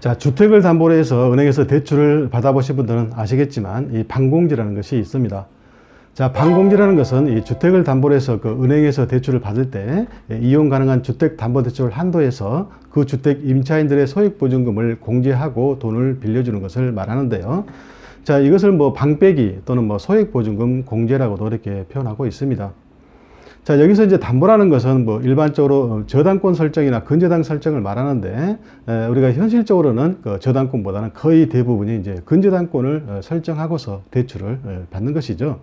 자, 주택을 담보로 해서 은행에서 대출을 받아보신 분들은 아시겠지만 이 반공제라는 것이 있습니다. 자, 반공제라는 것은 이 주택을 담보로 해서 그 은행에서 대출을 받을 때 이용 가능한 주택담보대출 한도에서 그 주택 임차인들의 소액보증금을 공제하고 돈을 빌려주는 것을 말하는데요. 자, 이것을 뭐 방빼기 또는 뭐 소액보증금 공제라고도 이렇게 표현하고 있습니다. 자, 여기서 이제 담보라는 것은 뭐 일반적으로 저당권 설정이나 근저당 설정을 말하는데, 우리가 현실적으로는 그 저당권보다는 거의 대부분이 이제 근저당권을 설정하고서 대출을 받는 것이죠.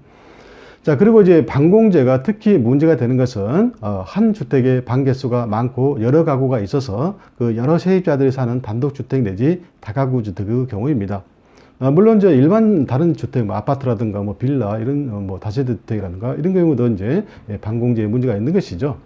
자, 그리고 이제 반공제가 특히 문제가 되는 것은 한 주택의 방 개수가 많고 여러 가구가 있어서 그 여러 세입자들이 사는 단독주택 내지 다가구 주택의 경우입니다. 물론 이제 일반 다른 주택, 뭐 아파트라든가 뭐 빌라 이런 뭐 다세대 주택이라든가 이런 경우도 이제 반공제에 문제가 있는 것이죠.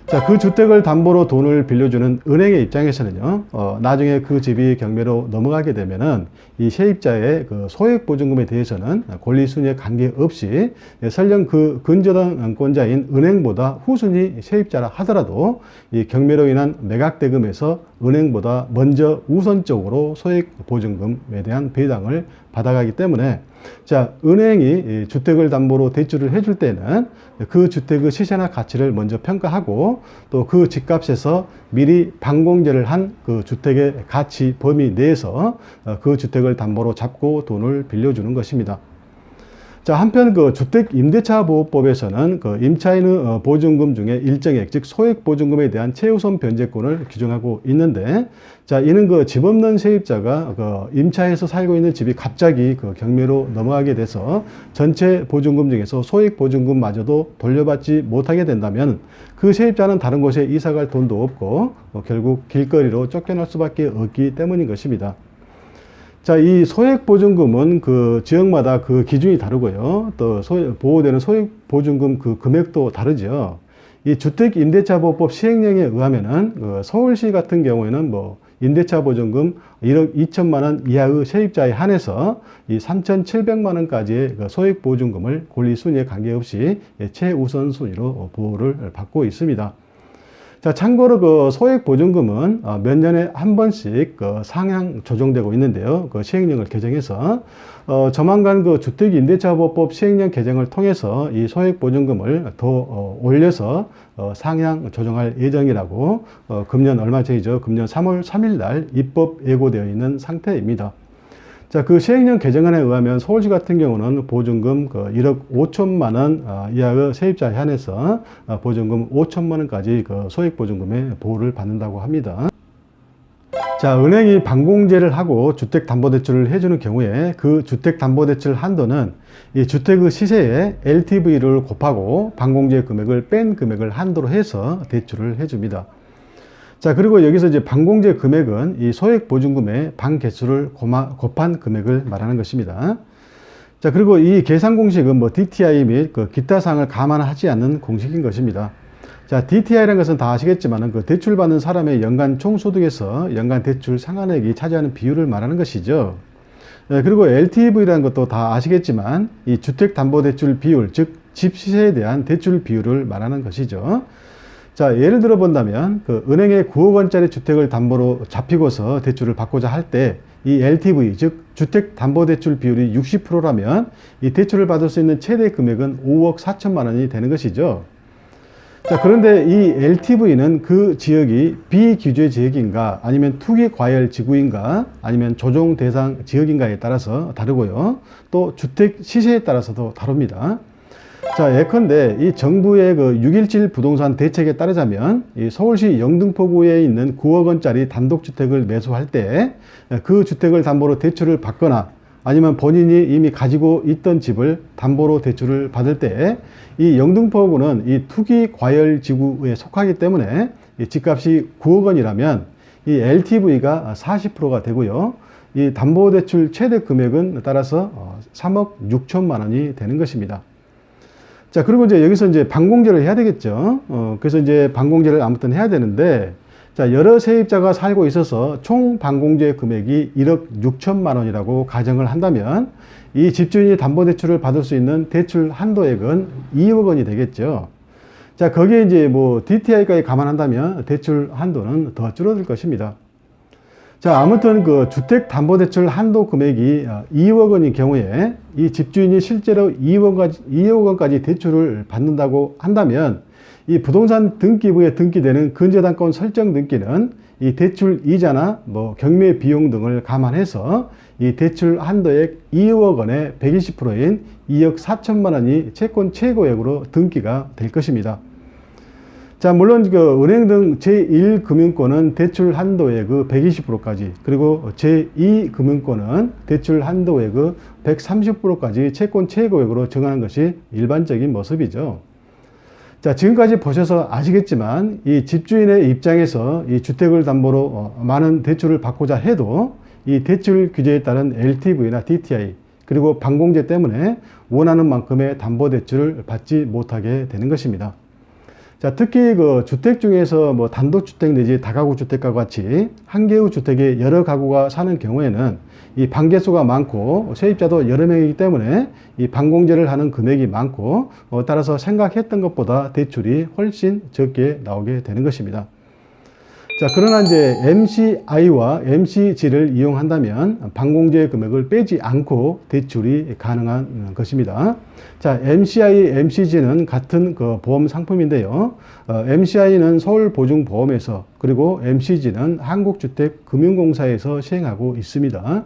자, 그 주택을 담보로 돈을 빌려주는 은행의 입장에서는요, 나중에 그 집이 경매로 넘어가게 되면은 이 세입자의 그 소액보증금에 대해서는 권리순위에 관계없이 설령 그 근저당권자인 은행보다 후순위 세입자라 하더라도 이 경매로 인한 매각대금에서 은행보다 먼저 우선적으로 소액보증금에 대한 배당을 받아가기 때문에, 자, 은행이 주택을 담보로 대출을 해줄 때는 그 주택의 시세나 가치를 먼저 평가하고 또 그 집값에서 미리 반공제를 한 그 주택의 가치 범위 내에서 그 주택을 담보로 잡고 돈을 빌려주는 것입니다. 자, 한편 그 주택임대차보호법에서는 그 임차인의 보증금 중에 일정액, 즉 소액보증금에 대한 최우선 변제권을 규정하고 있는데, 자, 이는 그 집 없는 세입자가 그 임차해서 살고 있는 집이 갑자기 그 경매로 넘어가게 돼서 전체 보증금 중에서 소액보증금마저도 돌려받지 못하게 된다면 그 세입자는 다른 곳에 이사갈 돈도 없고 결국 길거리로 쫓겨날 수밖에 없기 때문인 것입니다. 자, 이 소액보증금은 그 지역마다 그 기준이 다르고요. 또 보호되는 소액보증금 그 금액도 다르죠. 이 주택임대차보호법 시행령에 의하면은 그 서울시 같은 경우에는 뭐 임대차보증금 1억 2천만 원 이하의 세입자에 한해서 이 3,700만 원까지의 그 소액보증금을 권리순위에 관계없이 최우선 순위로 보호를 받고 있습니다. 자, 참고로 그 소액보증금은 몇 년에 한 번씩 그 상향 조정되고 있는데요. 그 시행령을 개정해서 조만간 그 주택임대차보호법 시행령 개정을 통해서 이 소액보증금을 더 올려서 상향 조정할 예정이라고 금년 얼마 전이죠. 금년 3월 3일 날 입법 예고되어 있는 상태입니다. 자, 그 시행령 개정안에 의하면 서울시 같은 경우는 보증금 그 1억 5천만 원 이하의 세입자에 한해서 보증금 5천만 원까지 그 소액보증금의 보호를 받는다고 합니다. 자, 은행이 반공제를 하고 주택담보대출을 해주는 경우에 그 주택담보대출 한도는 이 주택의 시세에 LTV를 곱하고 반공제 금액을 뺀 금액을 한도로 해서 대출을 해줍니다. 자, 그리고 여기서 이제 반공제 금액은 이 소액보증금의 방 개수를 곱한 금액을 말하는 것입니다. 자, 그리고 이 계산 공식은 뭐 DTI 및 그 기타 사항을 감안하지 않는 공식인 것입니다. 자, DTI라는 것은 다 아시겠지만 그 대출받는 사람의 연간 총소득에서 연간 대출 상환액이 차지하는 비율을 말하는 것이죠. 그리고 LTV라는 것도 다 아시겠지만 이 주택담보대출 비율, 즉 집 시세에 대한 대출 비율을 말하는 것이죠. 자, 예를 들어 본다면 그 은행에 9억 원짜리 주택을 담보로 잡히고서 대출을 받고자 할 때 이 LTV, 즉 주택담보대출 비율이 60%라면 이 대출을 받을 수 있는 최대 금액은 5억 4천만 원이 되는 것이죠. 자, 그런데 이 LTV는 그 지역이 비규제 지역인가 아니면 투기 과열 지구인가 아니면 조정 대상 지역인가에 따라서 다르고요. 또 주택 시세에 따라서도 다릅니다. 자, 예컨대 이 정부의 그 6.17 부동산 대책에 따르자면 이 서울시 영등포구에 있는 9억 원짜리 단독주택을 매수할 때 그 주택을 담보로 대출을 받거나 아니면 본인이 이미 가지고 있던 집을 담보로 대출을 받을 때 이 영등포구는 이 투기 과열 지구에 속하기 때문에 이 집값이 9억 원이라면 이 LTV가 40%가 되고요. 이 담보대출 최대 금액은 따라서 3억 6천만 원이 되는 것입니다. 자, 그리고 이제 여기서 이제 반공제를 해야 되겠죠. 그래서 이제 반공제를 아무튼 해야 되는데, 자, 여러 세입자가 살고 있어서 총 반공제 금액이 1억 6천만 원이라고 가정을 한다면 이 집주인이 담보대출을 받을 수 있는 대출 한도액은 2억 원이 되겠죠. 자, 거기에 이제 뭐 DTI까지 감안한다면 대출 한도는 더 줄어들 것입니다. 자, 아무튼 그 주택담보대출 한도 금액이 2억 원인 경우에 이 집주인이 실제로 2억 원까지 대출을 받는다고 한다면 이 부동산 등기부에 등기되는 근저당권 설정 등기는 이 대출 이자나 뭐 경매 비용 등을 감안해서 이 대출 한도액 2억 원의 120%인 2억 4천만 원이 채권 최고액으로 등기가 될 것입니다. 자, 물론 그 은행 등 제1금융권은 대출 한도의 그 120%까지, 그리고 제2금융권은 대출 한도의 그 130%까지 채권 최고액으로 정하는 것이 일반적인 모습이죠. 자, 지금까지 보셔서 아시겠지만 이 집주인의 입장에서 이 주택을 담보로 많은 대출을 받고자 해도 이 대출 규제에 따른 LTV나 DTI 그리고 반공제 때문에 원하는 만큼의 담보대출을 받지 못하게 되는 것입니다. 자, 특히 그 주택 중에서 뭐 단독주택 내지 다가구 주택과 같이 한 개의 주택에 여러 가구가 사는 경우에는 이 반개수가 많고 세입자도 여러 명이기 때문에 이 반공제를 하는 금액이 많고 따라서 생각했던 것보다 대출이 훨씬 적게 나오게 되는 것입니다. 자, 그러나 이제 MCI와 MCG를 이용한다면 반공제 금액을 빼지 않고 대출이 가능한 것입니다. 자, MCI, MCG는 같은 그 보험 상품인데요. MCI는 서울보증보험에서, 그리고 MCG는 한국주택금융공사에서 시행하고 있습니다.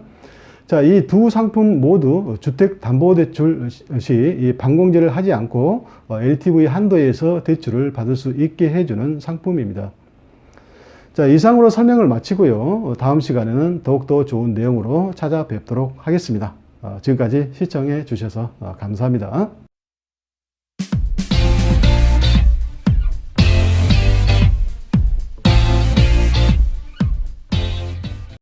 자, 이 두 상품 모두 주택담보대출 시 이 반공제를 하지 않고 LTV 한도에서 대출을 받을 수 있게 해주는 상품입니다. 자, 이상으로 설명을 마치고요. 다음 시간에는 더욱더 좋은 내용으로 찾아뵙도록 하겠습니다. 지금까지 시청해 주셔서 감사합니다.